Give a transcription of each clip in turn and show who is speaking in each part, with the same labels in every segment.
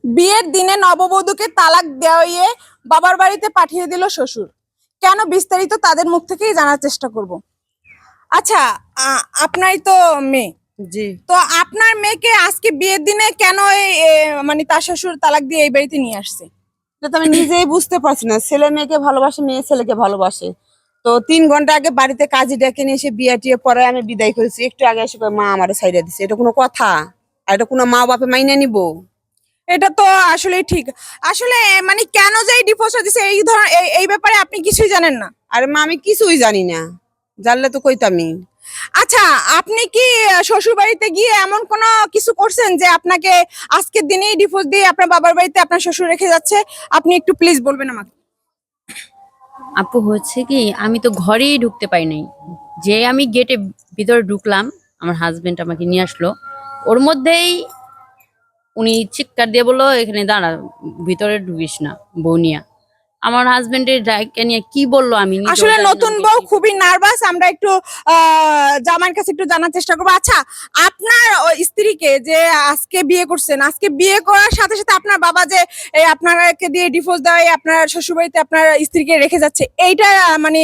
Speaker 1: বিয়ের দিনে নববধূকে তালাক দেওয়াইয়ে বাবার বাড়িতে পাঠিয়ে দিল শ্বশুর। কেন, বিস্তারিত তাদের মুখ থেকেই জানার চেষ্টা করব। আচ্ছা, আপনারই তো মেয়ে,
Speaker 2: জি।
Speaker 1: তো আপনার মেয়েকে আজকে বিয়ের দিনে কেন মানে তার শ্বশুর তালাক দিয়ে এই বাড়িতে নিয়ে আসছে?
Speaker 2: এটা তো আমি নিজেই বুঝতে পারছি না। ছেলে মেয়েকে ভালোবাসে, মেয়ে ছেলেকে ভালোবাসে। তো 3 ঘন্টা আগে বাড়িতে কাজে ডেকে নিয়ে এসে বিয়ে টিয়ে পরে আমি বিদায় করেছি। একটু আগে এসে কয়, মা আমারে ছাইড়া দিছে। এটা কোনো কথা? আর এটা কোনো মা বাপে মাইনে নিব?
Speaker 1: এটা তো আসলে ঠিক। আসলে মানে কেন যে এই ডিভোর্সটা দিছে এই ধর এই ব্যাপারে আপনি কিছুই জানেন না?
Speaker 2: আরে মা, আমি কিছুই জানি না। জানলে তো কইতামি।
Speaker 1: আচ্ছা, আপনি কি শ্বশুর বাড়িতে গিয়ে এমন কোনো কিছু করছেন যে আপনাকে আজকের দিনেই ডিভোর্স দিয়ে আপনার বাবার বাড়িতে আপনার শ্বশুর রেখে যাচ্ছে? আপনি একটু প্লিজ বলবেন আমাকে।
Speaker 3: আপু হচ্ছে কি, আমি তো ঘরেই ঢুকতে পারি নাই। যে আমি গেটে ভিতরে ঢুকলাম, আমার হাজবেন্ড আমাকে নিয়ে আসলো। ওর মধ্যেই উনি চিৎকার দিয়ে বললো, এখানে দাঁড়া, ভিতরে ঢুকিস না বউ নিয়া। আমার হাজবেন্ডের ডাইকে নিয়ে কি বললো আমি নিজেও
Speaker 1: আসলে
Speaker 3: জানি না
Speaker 1: নতুন
Speaker 3: উনি
Speaker 1: বউ
Speaker 3: কি
Speaker 1: খুবই নার্ভাস, আমরা একটু জামাইয়ের কাছে একটু জানার চেষ্টা করবো। আচ্ছা, আপনার স্ত্রীকে যে আজকে বিয়ে করছেন, আজকে বিয়ে করার সাথে সাথে আপনার বাবা যে আপনাকে দিয়ে ডিভোর্স দেওয়ায় আপনার শ্বশুরবাড়িতে আপনার স্ত্রীকে রেখে যাচ্ছে, এইটা মানে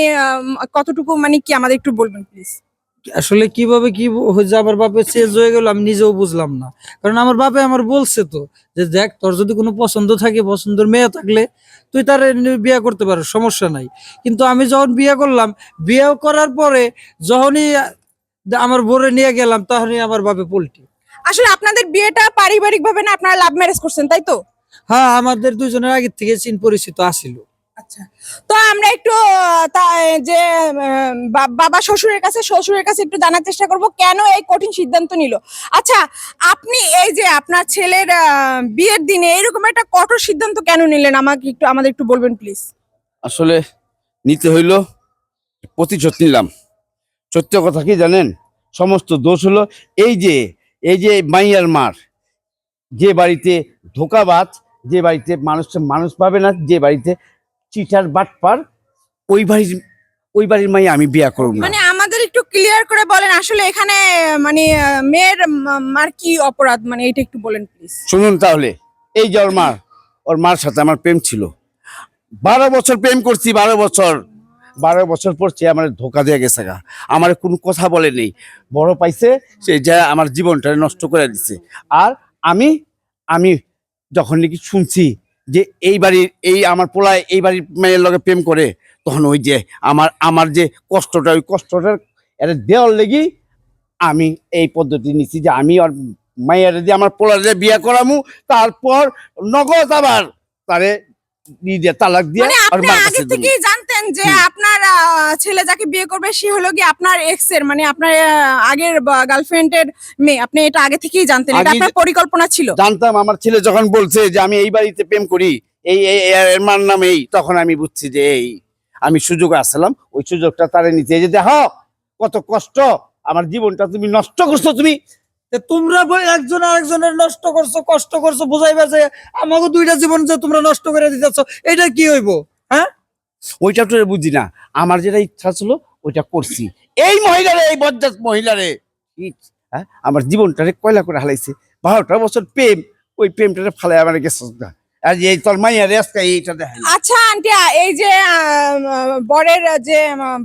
Speaker 1: কতটুকু মানে কি আমাদের একটু বলবেন প্লিজ।
Speaker 4: আসলে কিভাবে কি হয়েছে আমার বাপে চেঞ্জ হয়ে গেল আমি নিজেও বুঝলাম না। কারণ আমার বাপে আমার বলছে তো যে দেখ, তোর যদি কোনো পছন্দ থাকে, পছন্দের মেয়ে থাকলে তুই তার বিয়ে করতে পারো, সমস্যা নাই। কিন্তু আমি যখন বিয়ে করলাম, বিয়ে করার পরে যখনই আমার বোরে নিয়ে গেলাম, তখনই আমার বাপে পল্টি।
Speaker 1: আসলে আপনাদের বিয়েটা পারিবারিক ভাবে না, আপনারা লাভ ম্যারেজ করছেন, তাই তো?
Speaker 4: হ্যাঁ, আমাদের দুজনের আগে থেকে চিন পরিচিত আসিল।
Speaker 1: আচ্ছা, তো আমরা একটু যে বাবা শ্বশুরের কাছে একটু জানার চেষ্টা করব কেন এই কঠিন সিদ্ধান্ত নিল। আচ্ছা, আপনি এই যে আপনার ছেলের বিয়ের দিনে এরকম একটা কঠোর সিদ্ধান্ত কেন নিলেন, আমাদের একটু বলবেন প্লিজ।
Speaker 5: আসলে নিতে হইল, প্রতিশোধ নিলাম। সত্য কথা কি জানেন, সমস্ত দোষ হলো এই যে মাইয়ার মার। যে বাড়িতে ধোকাবাজ, যে বাড়িতে মানুষ পাবে না, যে বাড়িতে চিটার বাটপার, ওই বাড়ির মাইয়া আমি বিয়া করব না।
Speaker 1: মানে আমাদের একটু ক্লিয়ার করে বলেন আসলে এখানে মানে মেয়ের মার কি অপরাধ, মানে এটা একটু বলেন প্লিজ।
Speaker 5: শুনুন তাহলে, এই যে ওর মার সাথে আমার প্রেম ছিল। 12 বছর প্রেম করছি, 12 বছর পর সে আমার ধোকা দিয়ে গেছে গা। আমার কোনো কথা বলে নেই, বড় পাইছে সে যা আমার জীবনটা নষ্ট করে দিছে। আর আমি আমি যখন নাকি শুনছি যে এই আমার পোলায় এই বাড়ির মেয়ের লগে প্রেম করে, তখন ওই যে আমার যে কষ্টটা, ওই কষ্টটার এটা দেওয়ার লেগি আমি এই পদ্ধতি নিছি যে আমি আর মায়ের দিয়ে আমার পোলার দিয়ে বিয়ে করামু, তারপর নগদ আবার তারে তালাক দিয়ে
Speaker 1: মানে
Speaker 5: আর
Speaker 1: আপনি
Speaker 5: মার
Speaker 1: আগে
Speaker 5: কাছে দিমু।
Speaker 1: থেকেই জানতেন যে আপনার ছেলে যাকে বিয়ে করবে সে হলো কি আপনার এক্স এর, মানে আপনার আগের গার্লফ্রেন্ডের মেয়ে, আপনি এটা আগে থেকেই জানতেন, এটা
Speaker 5: আগেই
Speaker 1: আপনার পরিকল্পনা ছিল?
Speaker 5: জানতাম। আমার ছেলে যখন বলছে যে আমি এই বাড়িতে প্রেম করি, এর মার নাম এই, তখন আমি বুঝছি যে আমি সুযোগ আসলাম, ওই সুযোগটা তারে নিতে। এই যে দেখো কত কষ্ট, আমার জীবনটা তুমি নষ্ট করছো। তুমি
Speaker 4: তোমরা একজন আরেকজনের নষ্ট করছো, কষ্ট করছো, বুঝাইবা যে আমাকে 2টা জীবন যে তোমরা নষ্ট করে দিতেছ, এটা কি হইব? হ্যাঁ,
Speaker 5: ওইটা তো বুঝি না। আমার যেটা ইচ্ছা ছিল ওইটা করছি। এই বজ্জাত মহিলারে হ্যাঁ আমার জীবনটারে কয়লা করে হালাইছে। 12টা বছর প্রেম, ওই প্রেমটারে ফালাই আমার গেছে না। আর এই তোর মাইয়া রেস্কা এইটা দেখেন।
Speaker 1: আচ্ছা আন্টি, এই যে বরের যে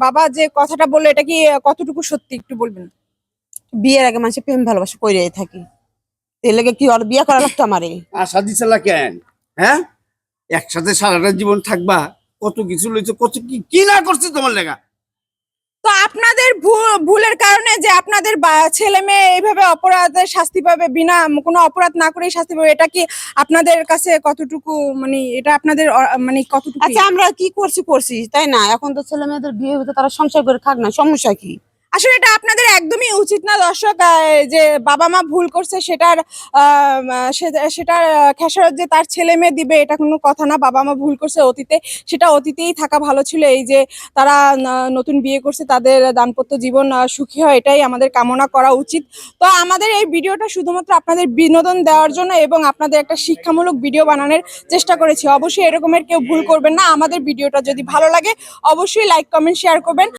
Speaker 1: বাবা যে কথাটা বললো, এটা কি কতটুকু সত্যি একটু বলবেন?
Speaker 2: বিয়ের আগে মানুষের প্রেম ভালোবাসা কইরাই থাকি। এর লেগে কি ওর বিয়ে করা লাগতো আমারে?
Speaker 5: আশা দিছিলা কেন? হ্যাঁ, একসাথে সারাটা জীবন থাকবা, কত কিছু লইছো, কত কি না করছি তোমার লেগা।
Speaker 1: তো আপনাদের ভুলের কারণে যে আপনাদের ছেলে মেয়ে এইভাবে অপরাধের শাস্তি পাবে, বিনা কোনো অপরাধ না করেই শাস্তি পাবে, এটা কি আপনাদের কাছে কতটুকু মানে এটা আপনাদের মানে কতটুকু?
Speaker 2: আচ্ছা, আমরা কি করছি তাই না? এখন তো ছেলে মেয়েদের বিয়ে হতে, তারা সংসার করে খাক না, সমস্যা কি?
Speaker 1: আসলে এটা আপনাদের একদমই উচিত না দর্শক। যে বাবা মা ভুল করছে সেটার সেটার খেসারত যে তার ছেলে মেয়ে দিবে, এটা কোনো কথা না। বাবা মা ভুল করছে অতীতে, সেটা অতীতেই থাকা ভালো ছিল। এই যে তারা নতুন বিয়ে করছে, তাদের দাম্পত্য জীবন সুখী হয়, এটাই আমাদের কামনা করা উচিত। তো আমাদের এই ভিডিওটা শুধুমাত্র আপনাদের বিনোদন দেওয়ার জন্য এবং আপনাদের একটা শিক্ষামূলক ভিডিও বানানোর চেষ্টা করেছি। অবশ্যই এরকমের কেউ ভুল করবেন না। আমাদের ভিডিওটা যদি ভালো লাগে অবশ্যই লাইক কমেন্ট শেয়ার করবেন।